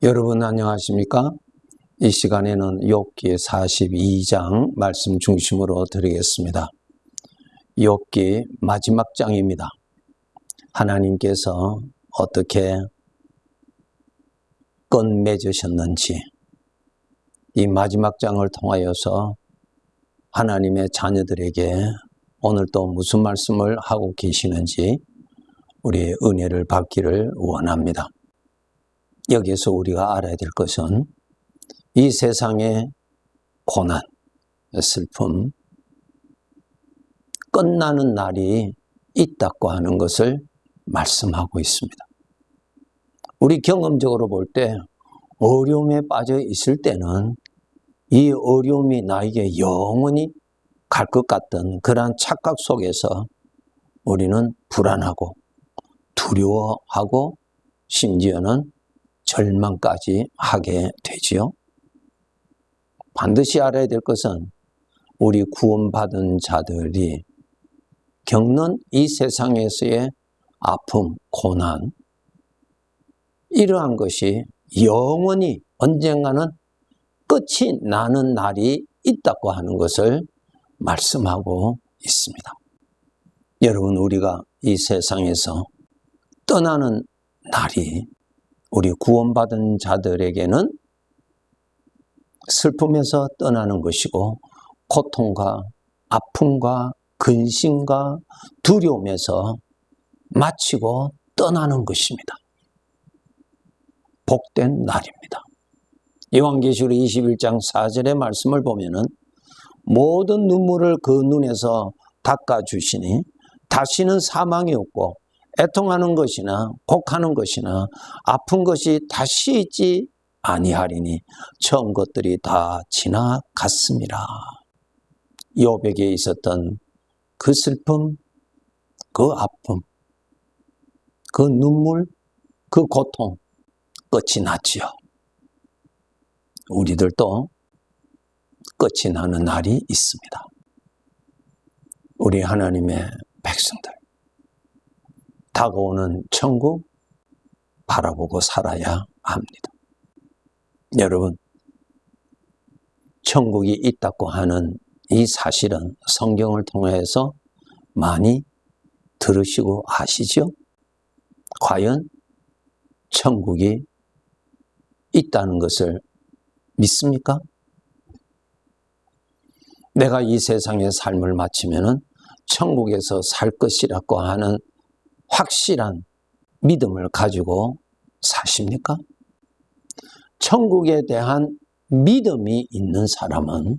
여러분 안녕하십니까? 이 시간에는 욥기 42장 말씀 중심으로 드리겠습니다. 욥기 마지막 장입니다. 하나님께서 어떻게 끝맺으셨는지, 이 마지막 장을 통하여서 하나님의 자녀들에게 오늘 또 무슨 말씀을 하고 계시는지 우리의 은혜를 받기를 원합니다. 여기에서 우리가 알아야 될 것은 이 세상의 고난, 슬픔, 끝나는 날이 있다고 하는 것을 말씀하고 있습니다. 우리 경험적으로 볼 때 어려움에 빠져 있을 때는 이 어려움이 나에게 영원히 갈 것 같던 그러한 착각 속에서 우리는 불안하고 두려워하고 심지어는 절망까지 하게 되지요. 반드시 알아야 될 것은 우리 구원받은 자들이 겪는 이 세상에서의 아픔, 고난, 이러한 것이 영원히 언젠가는 끝이 나는 날이 있다고 하는 것을 말씀하고 있습니다. 여러분, 우리가 이 세상에서 떠나는 날이 우리 구원받은 자들에게는 슬픔에서 떠나는 것이고, 고통과 아픔과 근심과 두려움에서 마치고 떠나는 것입니다. 복된 날입니다. 요한계시록 21장 4절의 말씀을 보면은 모든 눈물을 그 눈에서 닦아주시니 다시는 사망이 없고 애통하는 것이나 곡하는 것이나 아픈 것이 다시 있지 아니하리니 처음 것들이 다 지나갔습니다. 욥에게 있었던 그 슬픔, 그 아픔, 그 눈물, 그 고통 끝이 났지요. 우리들도 끝이 나는 날이 있습니다. 우리 하나님의 백성들, 다가오는 천국 바라보고 살아야 합니다. 여러분, 천국이 있다고 하는 이 사실은 성경을 통해서 많이 들으시고 아시죠? 과연 천국이 있다는 것을 믿습니까? 내가 이 세상의 삶을 마치면은 천국에서 살 것이라고 하는 확실한 믿음을 가지고 사십니까? 천국에 대한 믿음이 있는 사람은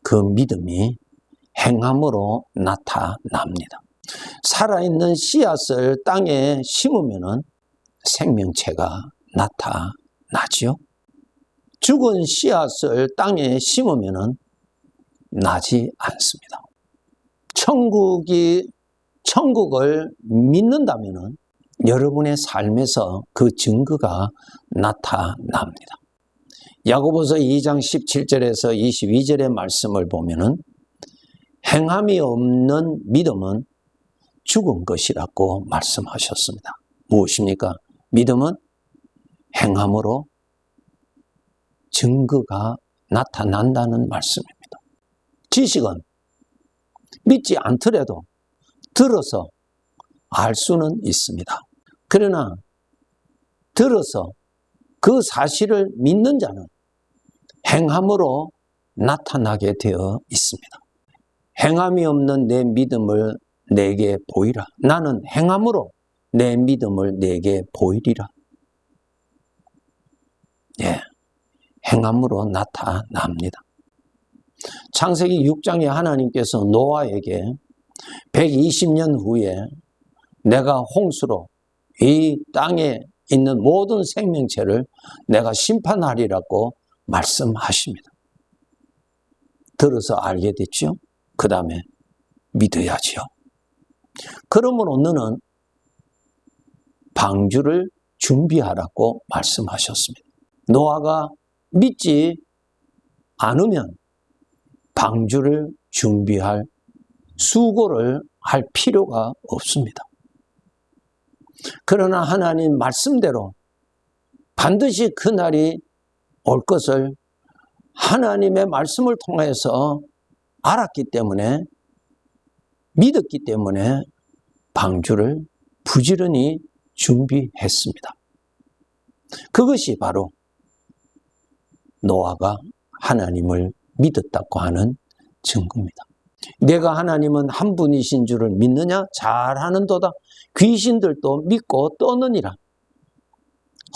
그 믿음이 행함으로 나타납니다. 살아있는 씨앗을 땅에 심으면은 생명체가 나타나지요. 죽은 씨앗을 땅에 심으면은 나지 않습니다. 천국을 믿는다면은 여러분의 삶에서 그 증거가 나타납니다. 야고보서 2장 17절에서 22절의 말씀을 보면은 행함이 없는 믿음은 죽은 것이라고 말씀하셨습니다. 무엇입니까? 믿음은 행함으로 증거가 나타난다는 말씀입니다. 지식은 믿지 않더라도 들어서 알 수는 있습니다. 그러나 들어서 그 사실을 믿는 자는 행함으로 나타나게 되어 있습니다. 행함이 없는 내 믿음을 내게 보이라. 나는 행함으로 내 믿음을 내게 보이리라. 행함으로 나타납니다. 창세기 6장에 하나님께서 노아에게 120년 후에 내가 홍수로 이 땅에 있는 모든 생명체를 내가 심판하리라고 말씀하십니다. 들어서 알게 됐죠? 그 다음에 믿어야지요. 그러므로 너는 방주를 준비하라고 말씀하셨습니다. 노아가 믿지 않으면 방주를 준비할 수고를 할 필요가 없습니다. 그러나 하나님 말씀대로 반드시 그날이 올 것을 하나님의 말씀을 통해서 알았기 때문에, 믿었기 때문에 방주를 부지런히 준비했습니다. 그것이 바로 노아가 하나님을 믿었다고 하는 증거입니다. 내가 하나님은 한 분이신 줄을 믿느냐? 잘하는도다. 귀신들도 믿고 떠느니라.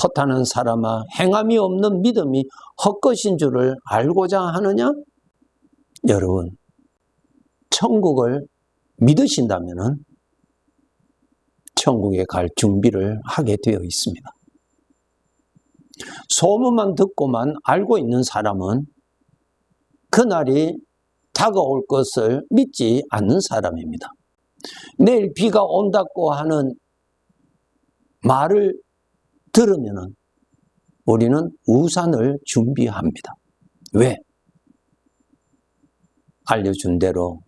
허탄한 사람아, 행함이 없는 믿음이 헛것인 줄을 알고자 하느냐? 여러분, 천국을 믿으신다면 천국에 갈 준비를 하게 되어 있습니다. 소문만 듣고만 알고 있는 사람은 그날이 다가올 것을 믿지 않는 사람입니다. 내일 비가 온다고 하는 말을 들으면 우리는 우산을 준비합니다. 왜? 알려준 대로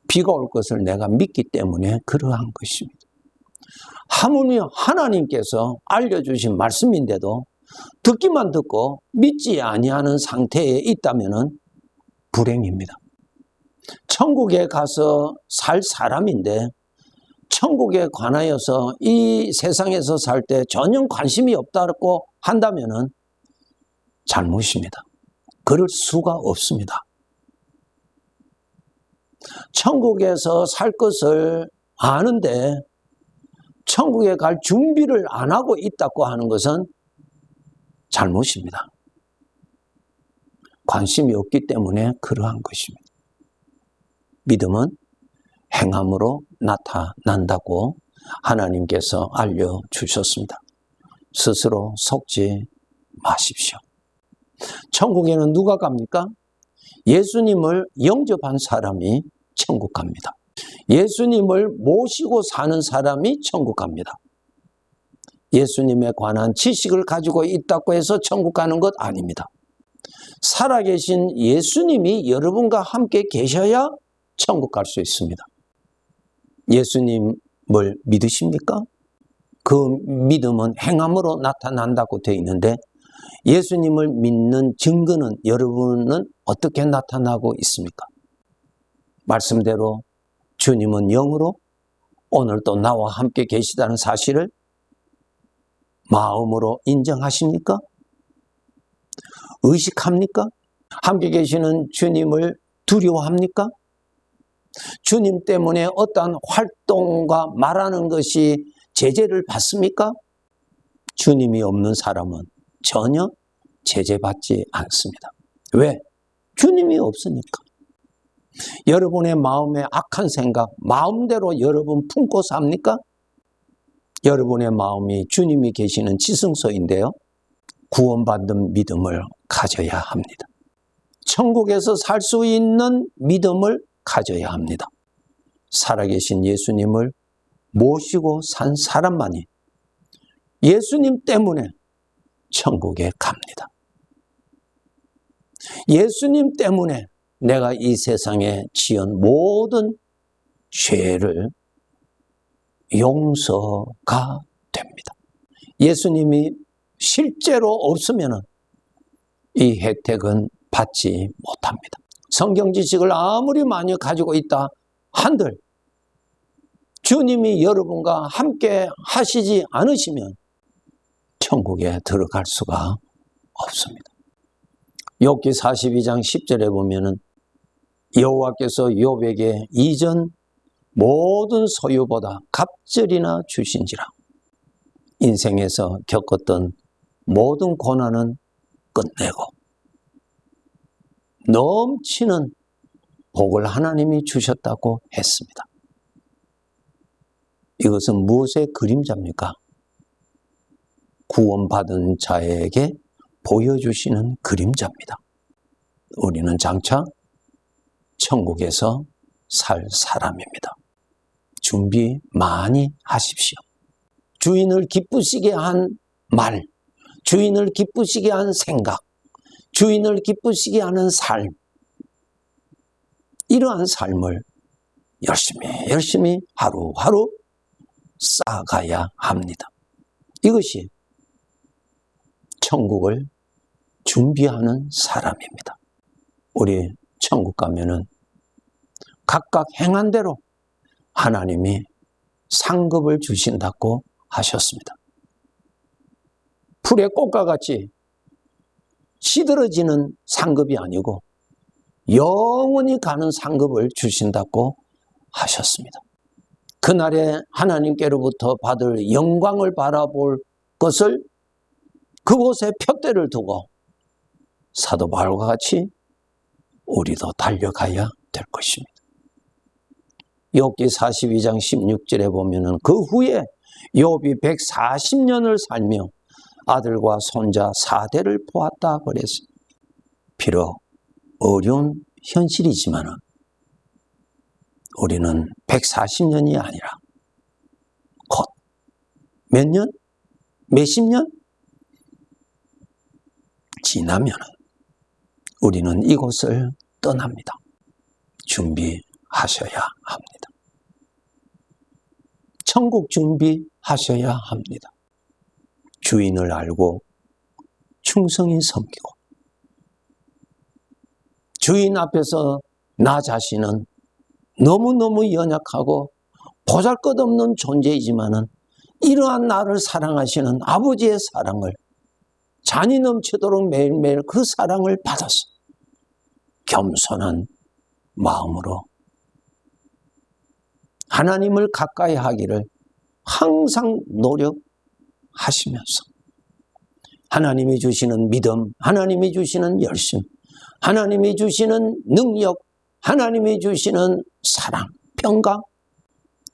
비가 올 것을 내가 믿기 때문에 그러한 것입니다. 하물며 하나님께서 알려주신 말씀인데도 듣기만 듣고 믿지 아니하는 상태에 있다면 불행입니다. 천국에 가서 살 사람인데 천국에 관하여서 이 세상에서 살 때 전혀 관심이 없다고 한다면 잘못입니다. 그럴 수가 없습니다. 천국에서 살 것을 아는데 천국에 갈 준비를 안 하고 있다고 하는 것은 잘못입니다. 관심이 없기 때문에 그러한 것입니다. 믿음은 행함으로 나타난다고 하나님께서 알려주셨습니다. 스스로 속지 마십시오. 천국에는 누가 갑니까? 예수님을 영접한 사람이 천국 갑니다. 예수님을 모시고 사는 사람이 천국 갑니다. 예수님에 관한 지식을 가지고 있다고 해서 천국 가는 것 아닙니다. 살아계신 예수님이 여러분과 함께 계셔야 천국 갈 수 있습니다. 예수님을 믿으십니까? 그 믿음은 행함으로 나타난다고 되어 있는데 예수님을 믿는 증거는 여러분은 어떻게 나타나고 있습니까? 말씀대로 주님은 영으로 오늘도 나와 함께 계시다는 사실을 마음으로 인정하십니까? 의식합니까? 함께 계시는 주님을 두려워합니까? 주님 때문에 어떠한 활동과 말하는 것이 제재를 받습니까? 주님이 없는 사람은 전혀 제재받지 않습니다. 왜? 주님이 없으니까. 여러분의 마음에 악한 생각, 마음대로 여러분 품고 삽니까? 여러분의 마음이 주님이 계시는 지성소인데요. 구원받는 믿음을 가져야 합니다. 천국에서 살 수 있는 믿음을 가져야 합니다. 살아계신 예수님을 모시고 산 사람만이 예수님 때문에 천국에 갑니다. 예수님 때문에 내가 이 세상에 지은 모든 죄를 용서가 됩니다. 예수님이 실제로 없으면 이 혜택은 받지 못합니다. 성경 지식을 아무리 많이 가지고 있다 한들 주님이 여러분과 함께 하시지 않으시면 천국에 들어갈 수가 없습니다. 욥기 42장 10절에 보면은 여호와께서 욥에게 이전 모든 소유보다 갑절이나 주신지라. 인생에서 겪었던 모든 고난은 끝내고 넘치는 복을 하나님이 주셨다고 했습니다. 이것은 무엇의 그림자입니까? 구원받은 자에게 보여주시는 그림자입니다. 우리는 장차 천국에서 살 사람입니다. 준비 많이 하십시오. 주인을 기쁘시게 한 말, 주인을 기쁘시게 한 생각, 주인을 기쁘시게 하는 삶, 이러한 삶을 열심히 하루하루 쌓아가야 합니다. 이것이 천국을 준비하는 사람입니다. 우리 천국 가면은 각각 행한 대로 하나님이 상급을 주신다고 하셨습니다. 풀의 꽃과 같이 시들어지는 상급이 아니고 영원히 가는 상급을 주신다고 하셨습니다. 그날에 하나님께로부터 받을 영광을 바라볼 것을 그곳에 푯대를 두고 사도 바울과 같이 우리도 달려가야 될 것입니다. 욥기 42장 16절에 보면은 그 후에 욥이 140년을 살며 아들과 손자 4대를 보았다 그랬습니다. 비록 어려운 현실이지만 우리는 140년이 아니라 곧 몇 년? 몇십 년? 지나면 우리는 이곳을 떠납니다. 준비하셔야 합니다. 천국 준비하셔야 합니다. 주인을 알고 충성히 섬기고 주인 앞에서 나 자신은 너무너무 연약하고 보잘것없는 존재이지만은 이러한 나를 사랑하시는 아버지의 사랑을 잔이 넘치도록 매일매일 그 사랑을 받아서 겸손한 마음으로 하나님을 가까이 하기를 항상 노력하시면서 하나님이 주시는 믿음, 하나님이 주시는 열심, 하나님이 주시는 능력, 하나님이 주시는 사랑, 평강,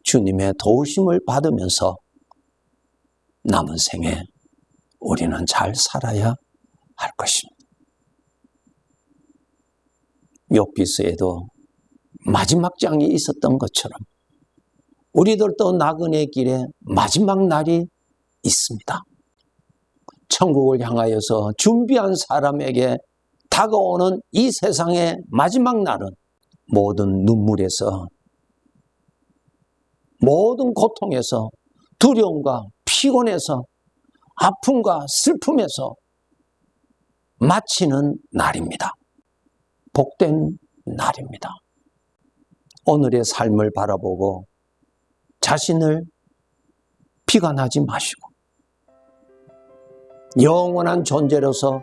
주님의 도우심을 받으면서 남은 생에 우리는 잘 살아야 할 것입니다. 욥기서에도 마지막 장이 있었던 것처럼 우리들도 나그네 길에 마지막 날이 있습니다. 천국을 향하여서 준비한 사람에게 다가오는 이 세상의 마지막 날은 모든 눈물에서, 모든 고통에서, 두려움과 피곤에서, 아픔과 슬픔에서 마치는 날입니다. 복된 날입니다. 오늘의 삶을 바라보고 자신을 비관하지 마시고 영원한 존재로서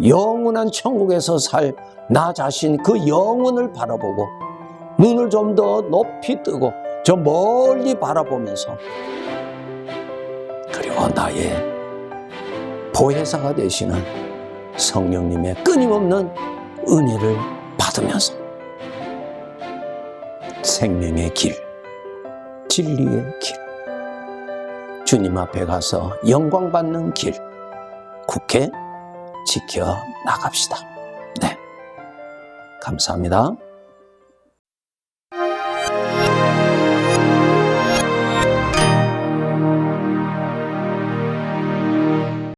영원한 천국에서 살 나 자신 그 영혼을 바라보고 눈을 좀 더 높이 뜨고 저 멀리 바라보면서 그리고 나의 보혜사가 되시는 성령님의 끊임없는 은혜를 받으면서 생명의 길, 진리의 길, 주님 앞에 가서 영광 받는 길 굳게 지켜 나갑시다. 네, 감사합니다.